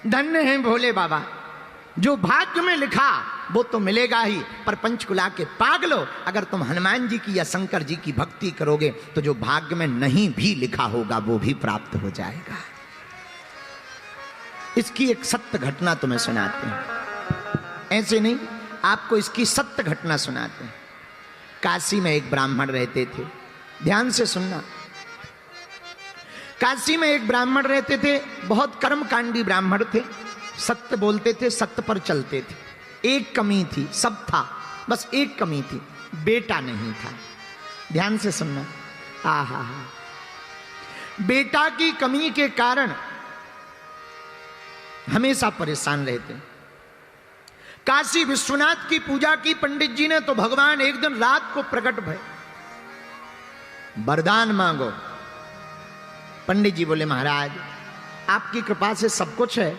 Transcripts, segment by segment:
धन्य हैं भोले बाबा, जो भाग्य में लिखा वो तो मिलेगा ही, पर पंचकुला के पागलो, अगर तुम हनुमान जी की या शंकर जी की भक्ति करोगे तो जो भाग्य में नहीं भी लिखा होगा वो भी प्राप्त हो जाएगा। इसकी एक सत्य घटना तुम्हें सुनाते हैं, ऐसे नहीं, आपको इसकी सत्य घटना सुनाते हैं। काशी में एक ब्राह्मण रहते थे, ध्यान से सुनना। काशी में एक ब्राह्मण रहते थे, बहुत कर्मकांडी ब्राह्मण थे, सत्य बोलते थे, सत्य पर चलते थे। एक कमी थी, सब था, बस एक कमी थी, बेटा नहीं था। ध्यान से सुनना। आहा, बेटा की कमी के कारण हमेशा परेशान रहते। काशी विश्वनाथ की पूजा की पंडित जी ने, तो भगवान एक दिन रात को प्रकट भय, वरदान मांगो। पंडित जी बोले महाराज आपकी कृपा से सब कुछ है,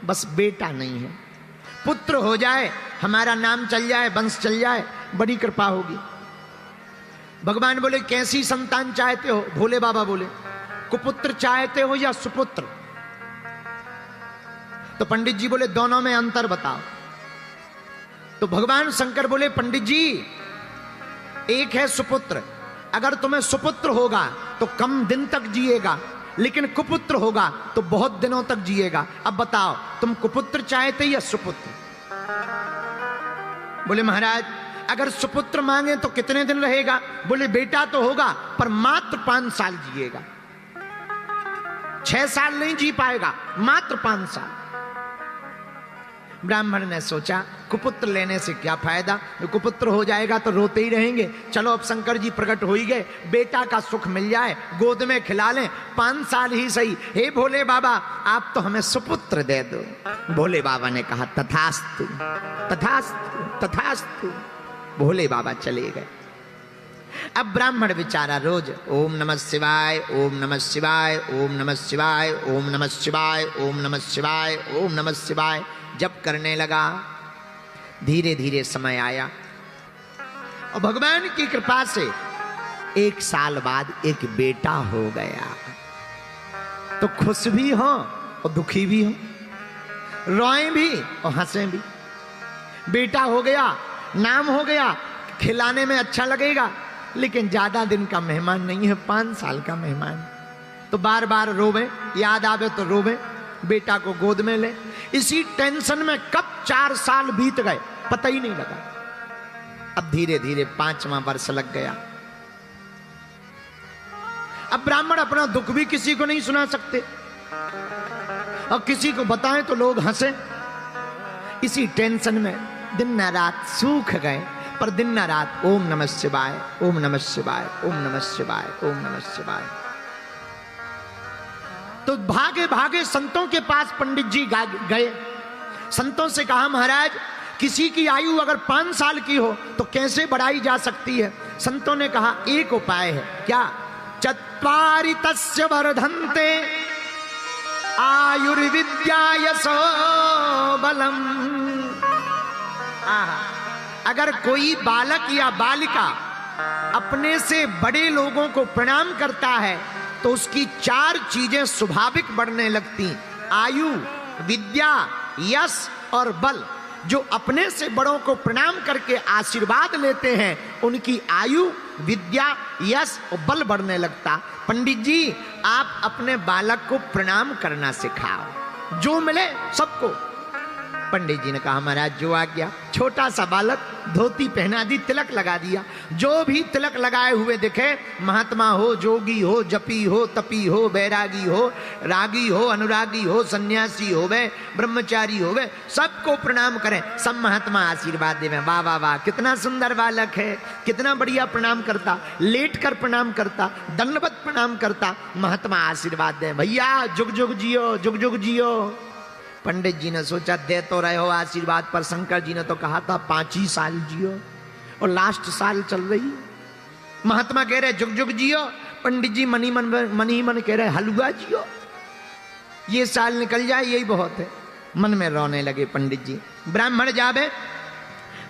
बस बेटा नहीं है, पुत्र हो जाए, हमारा नाम चल जाए, वंश चल जाए, बड़ी कृपा होगी। भगवान बोले कैसी संतान चाहते हो? भोले बाबा बोले कुपुत्र चाहते हो या सुपुत्र? तो पंडित जी बोले दोनों में अंतर बताओ। तो भगवान शंकर बोले पंडित जी एक है सुपुत्र, अगर तुम्हें सुपुत्र होगा तो कम दिन तक जिएगा, लेकिन कुपुत्र होगा तो बहुत दिनों तक जिएगा। अब बताओ तुम कुपुत्र चाहते या सुपुत्र? बोले महाराज अगर सुपुत्र मांगे तो कितने दिन रहेगा? बोले बेटा तो होगा पर मात्र 5 साल जिएगा, 6 साल नहीं जी पाएगा, मात्र 5 साल। ब्राह्मण ने सोचा कुपुत्र लेने से क्या फायदा, कुपुत्र हो जाएगा तो रोते ही रहेंगे, चलो अब शंकर जी प्रकट हो ही गए, बेटा का सुख मिल जाए, गोद में खिला लें, 5 साल ही सही। हे भोले बाबा आप तो हमें सुपुत्र दे दो। भोले बाबा ने कहा तथास्तु तथास्तु तथास्तु। भोले बाबा चले गए। अब ब्राह्मण बेचारा रोज ओम नमः शिवाय, ओम नमः शिवाय, ओम नमः शिवाय, ओम नमः शिवाय, ओम नमः शिवाय, ओम नमः शिवाय जप करने लगा। धीरे धीरे समय आया और भगवान की कृपा से 1 साल बाद एक बेटा हो गया। तो खुश भी हो और दुखी भी हो, रोए भी और हंसे भी। बेटा हो गया, नाम हो गया, खिलाने में अच्छा लगेगा, लेकिन ज्यादा दिन का मेहमान नहीं है, 5 साल का मेहमान। तो बार बार रोवे, याद आवे तो रोवे, बेटा को गोद में ले। इसी टेंशन में कब 4 साल बीत गए पता ही नहीं लगा। अब धीरे धीरे 5वां वर्ष लग गया। अब ब्राह्मण अपना दुख भी किसी को नहीं सुना सकते और किसी को बताएं तो लोग हंसे। इसी टेंशन में दिन न रात सूख गए, पर दिन न रात ओम नमः शिवाय, ओम नमः शिवाय, ओम नमः शिवाय, ओम नमः शिवाय। तो भागे भागे संतों के पास पंडित जी गए। संतों से कहा महाराज किसी की आयु अगर 5 साल की हो तो कैसे बढ़ाई जा सकती है? संतों ने कहा एक उपाय है। क्या? चत्वारि तस्य वर्धन्ते आयुर्विद्या यशो बलम। अगर कोई बालक या बालिका अपने से बड़े लोगों को प्रणाम करता है तो उसकी 4 चीजें स्वाभाविक बढ़ने लगती, आयु, विद्या, यश और बल। जो अपने से बड़ों को प्रणाम करके आशीर्वाद लेते हैं उनकी आयु, विद्या, यश और बल बढ़ने लगता। पंडित जी आप अपने बालक को प्रणाम करना सिखाओ, जो मिले सबको। पंडित जी ने कहा महाराज जो आ गया। छोटा सा बालक, धोती पहना दी, तिलक लगा दिया। जो भी तिलक लगाए हुए दिखे, महात्मा हो, जोगी हो, जपी हो, तपी हो, बैरागी हो, रागी हो, अनुरागी हो, सन्यासी हो वे, ब्रह्मचारी हो वे, सबको प्रणाम करें। सब महात्मा आशीर्वाद देवे। वाह वाह वाह कितना सुंदर बालक है, कितना बढ़िया प्रणाम करता, लेट कर प्रणाम करता, दंडवत प्रणाम करता। महात्मा आशीर्वाद दे, भैया जुग जुग जियो, जुग जुग जियो। पंडित जी ने सोचा दे तो रहे हो आशीर्वाद, पर शंकर जी ने तो कहा था 5 ही साल जियो और लास्ट साल चल रही। महात्मा कह रहे जुग जुग जियो, पंडित जी मन ही मन कह रहे हलवा जियो, ये साल निकल जाए यही बहुत है। मन में रोने लगे पंडित जी। ब्राह्मण जावे,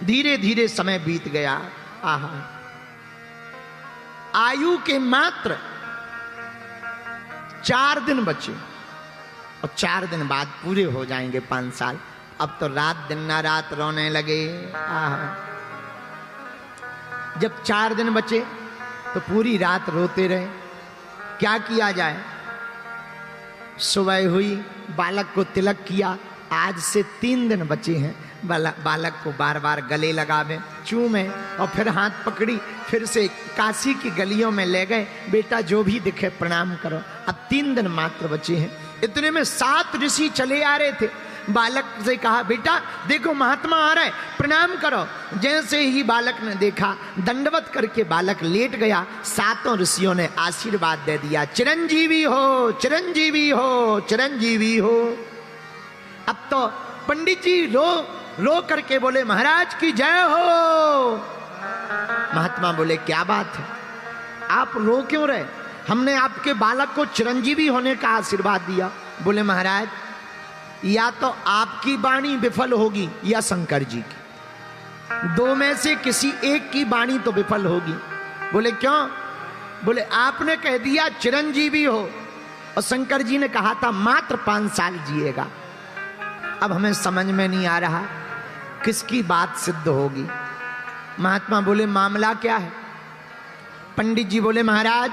धीरे धीरे समय बीत गया। आहा, आयु के मात्र 4 दिन बचे। और 4 दिन बाद पूरे हो जाएंगे 5 साल। अब तो रात दिन ना रात रोने लगे। जब 4 दिन बचे तो पूरी रात रोते रहे। क्या किया जाए? सुबह हुई, बालक को तिलक किया। आज से 3 दिन बचे हैं। बालक को बार बार गले लगावे, चूमे, और फिर हाथ पकड़ी, फिर से काशी की गलियों में ले गए। बेटा जो भी दिखे प्रणाम करो। अब 3 दिन मात्र बचे हैं। इतने में 7 ऋषि चले आ रहे थे। बालक से कहा, बेटा देखो महात्मा आ रहा है, प्रणाम करो। जैसे ही बालक ने देखा, दंडवत करके बालक लेट गया। 7 ऋषियों ने आशीर्वाद दे दिया, चिरंजीवी हो, चिरंजीवी हो, चिरंजीवी हो। अब तो पंडित जी रो करके बोले, महाराज की जय हो। महात्मा बोले, क्या बात है, आप रो क्यों रहे? हमने आपके बालक को चिरंजीवी होने का आशीर्वाद दिया। बोले, महाराज या तो आपकी वाणी विफल होगी या शंकर जी की, 2 में से किसी एक की वाणी तो विफल होगी। बोले, क्यों? बोले, आपने कह दिया चिरंजीवी हो, और शंकर जी ने कहा था मात्र 5 साल जिएगा। अब हमें समझ में नहीं आ रहा किसकी बात सिद्ध होगी। महात्मा बोले, मामला क्या है? पंडित जी बोले, महाराज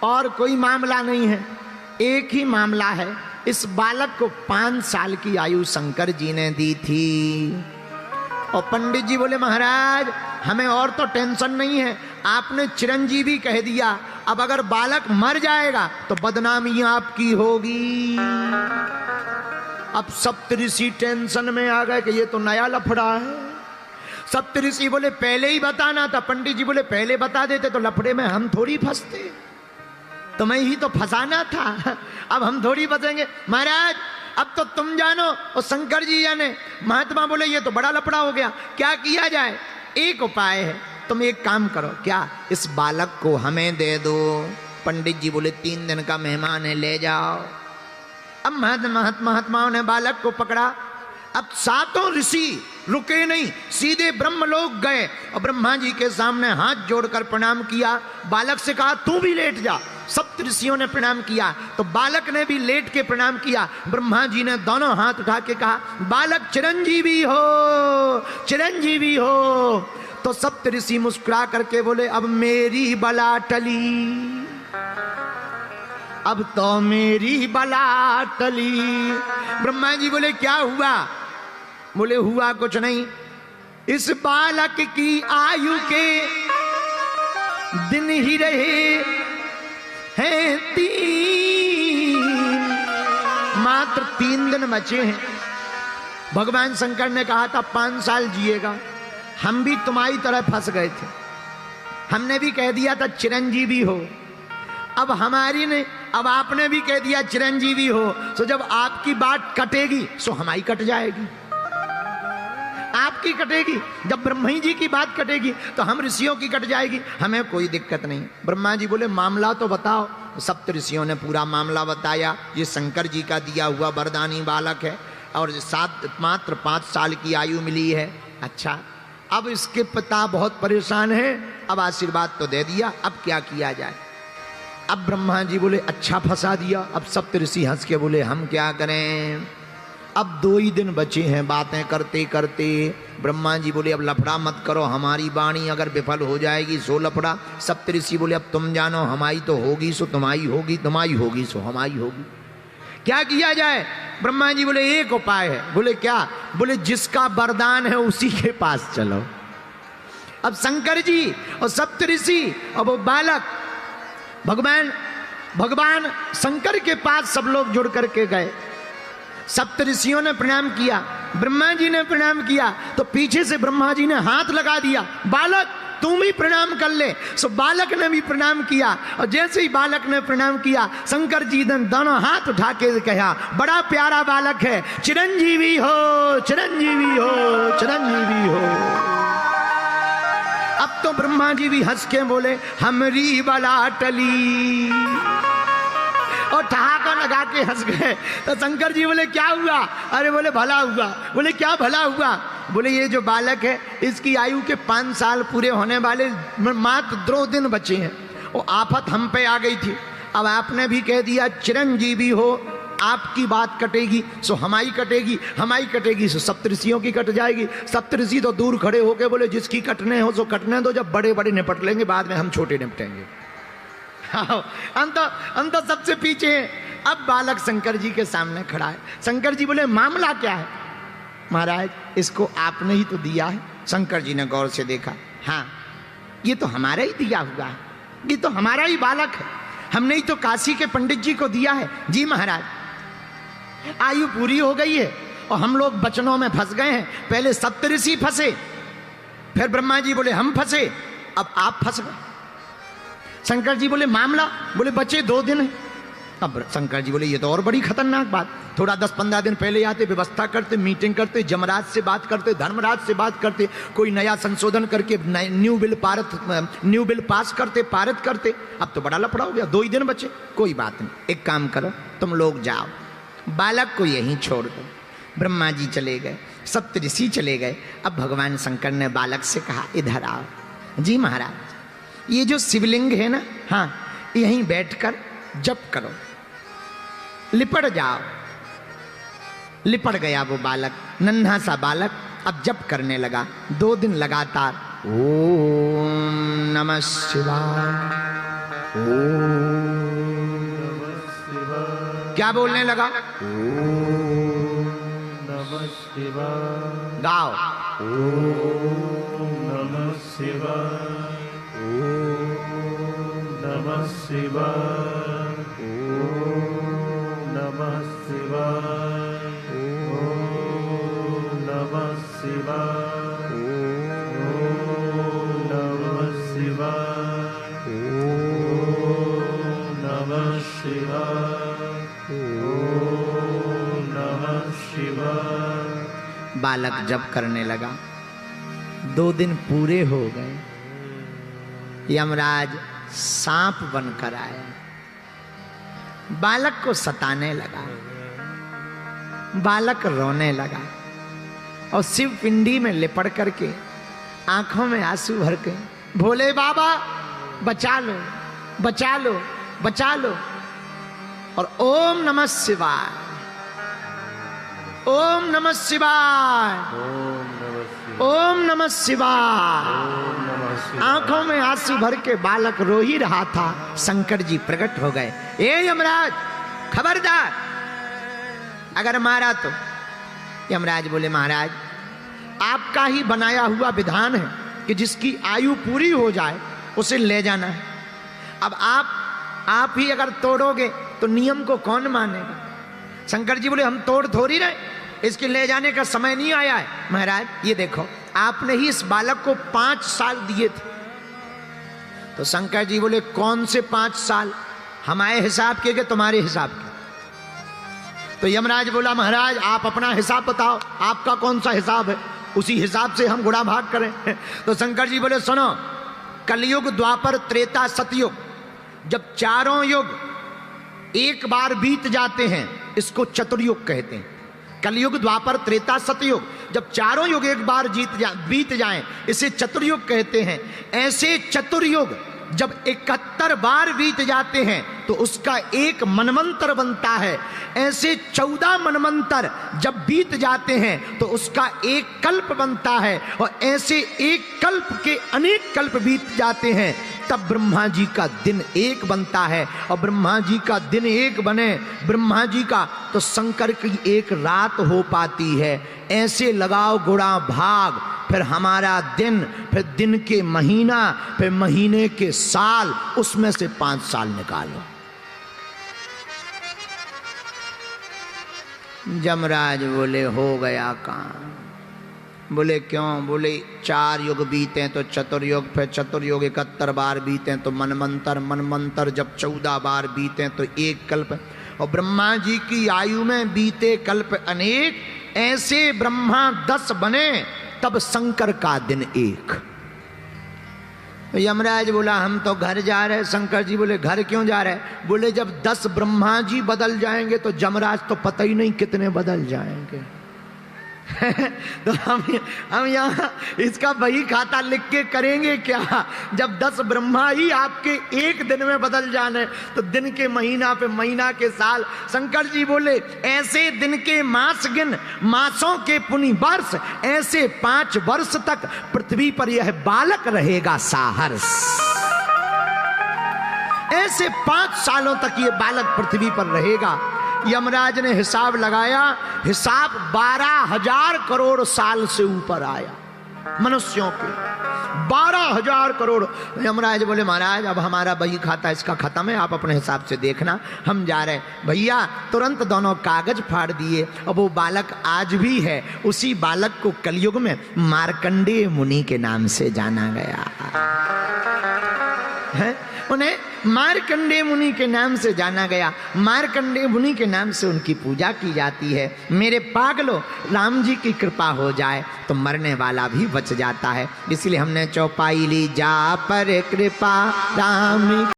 और कोई मामला नहीं है, एक ही मामला है। इस बालक को 5 साल की आयु शंकर जी ने दी थी। और पंडित जी बोले, महाराज हमें और तो टेंशन नहीं है, आपने चिरंजीवी कह दिया। अब अगर बालक मर जाएगा तो बदनामी आपकी होगी। अब सप्तऋषि टेंशन में आ गए कि ये तो नया लफड़ा है। सप्तऋषि बोले, पहले ही बताना था। पंडित जी बोले, पहले बता देते तो लफड़े में हम थोड़ी फंसते, तुम्हें ही तो फंसाना था, अब हम थोड़ी फंसेंगे। महाराज अब तो तुम जानो और शंकर जी जाने। महात्मा बोले, ये तो बड़ा लफड़ा हो गया, क्या किया जाए? एक उपाय है, तुम एक काम करो। क्या? इस बालक को हमें दे दो। पंडित जी बोले, 3 दिन का मेहमान है, ले जाओ। अब महात्माओं ने बालक को पकड़ा। अब 7 ऋषि रुके नहीं, सीधे ब्रह्मलोक गए और ब्रह्मा जी के सामने हाथ जोड़कर प्रणाम किया। बालक से कहा, तू भी लेट जा। सप्त ऋषियों ने प्रणाम किया तो बालक ने भी लेट के प्रणाम किया। ब्रह्मा जी ने दोनों हाथ उठा के कहा, बालक चिरंजीवी हो, चिरंजीवी हो। तो सप्त ऋषि मुस्कुरा करके बोले, अब मेरी बला टली, अब तो मेरी बला टली। ब्रह्मा जी बोले, क्या हुआ? बोले, हुआ कुछ नहीं, इस बालक की आयु के दिन ही रहे हैं 3, मात्र 3 दिन बचे हैं। भगवान शंकर ने कहा था 5 साल जिएगा। हम भी तुम्हारी तरह फंस गए थे, हमने भी कह दिया था चिरंजीवी हो। अब आपने भी कह दिया चिरंजीवी हो, तो जब आपकी बात कटेगी सो हमारी कट जाएगी। आपकी कटेगी, जब ब्रह्मा जी की बात कटेगी तो हम ऋषियों की कट जाएगी, हमें कोई दिक्कत नहीं। ब्रह्मा जी बोले, मामला तो बताओ। सप्त ऋषियों ने पूरा मामला बताया। ये शंकर जी का दिया हुआ वरदानी बालक है और मात्र 5 साल की आयु मिली है। अच्छा, अब इसके पिता बहुत परेशान है। अब आशीर्वाद तो दे दिया, अब क्या किया जाए? अब ब्रह्मा जी बोले, अच्छा फंसा दिया। अब सप्त ऋषि हंस के बोले, हम क्या करें? अब 2 ही दिन बचे हैं बातें करते करते। ब्रह्मा जी बोले, अब लफड़ा मत करो, हमारी वाणी अगर विफल हो जाएगी सो लफड़ा। सप्तऋषि बोले, अब तुम जानो, हमारी तो होगी सो तुम्हारी होगी, तुम्हारी होगी सो हमारी होगी। क्या किया जाए? ब्रह्मा जी बोले, एक उपाय है। बोले, क्या? बोले, जिसका वरदान है उसी के पास चलो। अब शंकर जी और सप्तऋषि और वो बालक भगवान शंकर के पास सब लोग जुड़ करके गए। सप्तऋषियों ने प्रणाम किया, ब्रह्मा जी ने प्रणाम किया, तो पीछे से ब्रह्मा जी ने हाथ लगा दिया, बालक तुम भी प्रणाम कर ले। सो बालक ने भी प्रणाम किया और जैसे ही बालक ने प्रणाम किया, शंकर जी ने दोनों हाथ उठा के कहा, बड़ा प्यारा बालक है, चिरंजीवी हो, चिरंजीवी हो, चिरंजीवी हो। अब तो ब्रह्मा जी भी हंस के बोले, हमरी बला टली, और ठहाका लगा के हंस गए। तो शंकर जी बोले, क्या हुआ? अरे बोले, भला हुआ। बोले, क्या भला हुआ? बोले, ये जो बालक है इसकी आयु के 5 साल पूरे होने वाले मात्र 2 दिन बचे हैं। वो आफत हम पे आ गई थी, अब आपने भी कह दिया चिरंजीवी हो, आपकी बात कटेगी सो हमारी कटेगी, हमारी कटेगी सो सप्तऋषियों की कट जाएगी। सप्तऋषि तो दूर खड़े होके बोले जिसकी कटने हो सो कटने दो, जब बड़े बड़े निपट लेंगे बाद में हम छोटे निपटेंगे। अंत सबसे पीछे है। अब बालक शंकर जी के सामने खड़ा है। शंकर जी बोले मामला क्या है? महाराज इसको आपने ही तो दिया है। शंकर जी ने गौर से देखा, हाँ ये तो हमारा ही दिया हुआ है, ये तो हमारा ही बालक है, हमने ही तो काशी के पंडित जी को दिया है। जी महाराज, आयु पूरी हो गई है और हम लोग बचनों में फंस गए हैं। पहले सप्तऋषि फंसे, फिर ब्रह्मा जी बोले हम फंसे, अब आप फंस गए। शंकर जी बोले मामला, बोले बचे 2 दिन है। अब शंकर जी बोले ये तो और बड़ी खतरनाक बात, थोड़ा 10-15 दिन पहले आते, व्यवस्था करते, मीटिंग करते, जमराज से बात करते, धर्मराज से बात करते, कोई नया संशोधन करके न्यू बिल पास करते, पारित करते। अब तो बड़ा लफड़ा हो गया, 2 ही दिन बचे। कोई बात नहीं, एक काम करो, तुम लोग जाओ, बालक को यहीं छोड़ दो। ब्रह्मा जी चले गए, सप्तऋषि चले गए। अब भगवान शंकर ने बालक से कहा इधर आओ। जी महाराज, ये जो शिवलिंग है ना, हाँ यहीं बैठकर जप करो, लिपट जाओ। लिपट गया वो बालक, नन्हा सा बालक, अब जप करने लगा। 2 दिन लगातार ओम नमः शिवाय, ओम नमः शिवाय, क्या बोलने लगा? ओम नमः शिवाय। गाओ, ओम नमः शिवाय, ओम नमः शिवाय, नमः शिवाय, ओम नमः शिवाय, ओम नमः शिवाय, ओम नमः शिवाय, ओम नमः शिवाय। बालक जप करने लगा। 2 दिन पूरे हो गए। यमराज सांप बनकर आया, बालक को सताने लगा। बालक रोने लगा और शिव पिंडी में लिपट करके आंखों में आंसू भर के, भोले बाबा बचा लो, बचा लो, बचा लो। और ओम नमः शिवाय, ओम नमः शिवाय, ओम नमः शिवाय। आंखों में आंसू भर के बालक रो ही रहा था। शंकर जी प्रकट हो गए। ए यमराज, खबरदार, अगर मारा तो। यमराज बोले महाराज आपका ही बनाया हुआ विधान है कि जिसकी आयु पूरी हो जाए उसे ले जाना है। अब आप ही अगर तोड़ोगे तो नियम को कौन मानेगा? शंकर जी बोले हम तोड़ थोड़ी रहे, इसके ले जाने का समय नहीं आया है। महाराज ये देखो, आपने ही इस बालक को 5 साल दिए थे। तो शंकर जी बोले कौन से 5 साल? हमारे हिसाब के कि तुम्हारे हिसाब के? तो यमराज बोला महाराज आप अपना हिसाब बताओ, आपका कौन सा हिसाब है, उसी हिसाब से हम गुणा भाग करें। तो शंकर जी बोले सुनो, कलयुग, द्वापर, त्रेता, सतयुग, जब चारों युग एक बार बीत जाते हैं इसको चतुर्युग कहते हैं। कलयुग, द्वापर, त्रेता, सतयुग, जब चारों युग एक बार बीत जाएं इसे चतुर्युग कहते हैं। ऐसे चतुर्युग जब 71 बार बीत जाते हैं तो उसका एक मनवंतर बनता है। ऐसे 14 मनवंतर जब बीत जाते हैं तो उसका एक कल्प बनता है। और ऐसे एक कल्प के अनेक कल्प बीत जाते हैं तब ब्रह्मा जी का दिन एक बनता है। और ब्रह्मा जी का दिन एक बने ब्रह्मा जी का, तो शंकर की एक रात हो पाती है। ऐसे लगाओ गुणा भाग, फिर हमारा दिन, फिर दिन के महीना, फिर महीने के साल, उसमें से 5 साल निकालो। जमराज बोले हो गया काम। बोले क्यों? बोले 4 युग बीते तो चतुर्युग, फिर चतुर्युग 71 बार बीते तो मनमंतर, मनमंतर जब 14 बार बीते तो एक कल्प। और ब्रह्मा जी की आयु में बीते कल्प अनेक, ऐसे ब्रह्मा 10 बने तब शंकर का दिन एक। यमराज बोला हम तो घर जा रहे। शंकर जी बोले घर क्यों जा रहे? बोले जब 10 ब्रह्मा जी बदल जाएंगे तो जमराज तो पता ही नहीं कितने बदल जाएंगे। तो हम यहाँ इसका वही खाता लिख के करेंगे क्या? जब 10 ब्रह्मा ही आपके एक दिन में बदल जाने तो दिन के महीना पे महीना के साल। शंकर जी बोले ऐसे दिन के मास गिन, मासों के पुनि वर्ष, ऐसे 5 वर्ष तक पृथ्वी पर यह बालक रहेगा साहर्ष। ऐसे 5 सालों तक ये बालक पृथ्वी पर रहेगा। यमराज ने हिसाब लगाया, हिसाब 12,000 करोड़ साल से ऊपर आया मनुष्यों के, 12,000 करोड़। यमराज बोले महाराज अब हमारा बही खाता इसका खत्म है, आप अपने हिसाब से देखना, हम जा रहे। भैया तुरंत दोनों कागज फाड़ दिए। अब वो बालक आज भी है, उसी बालक को कलयुग में मार्कंडेय मुनि के नाम से जाना गया है। उन्हें मार्कंडेय मुनि के नाम से जाना गया। मार्कंडेय मुनि के नाम से उनकी पूजा की जाती है। मेरे पागलों, राम जी की कृपा हो जाए तो मरने वाला भी बच जाता है। इसलिए हमने चौपाई ली, जा पर कृपा राम।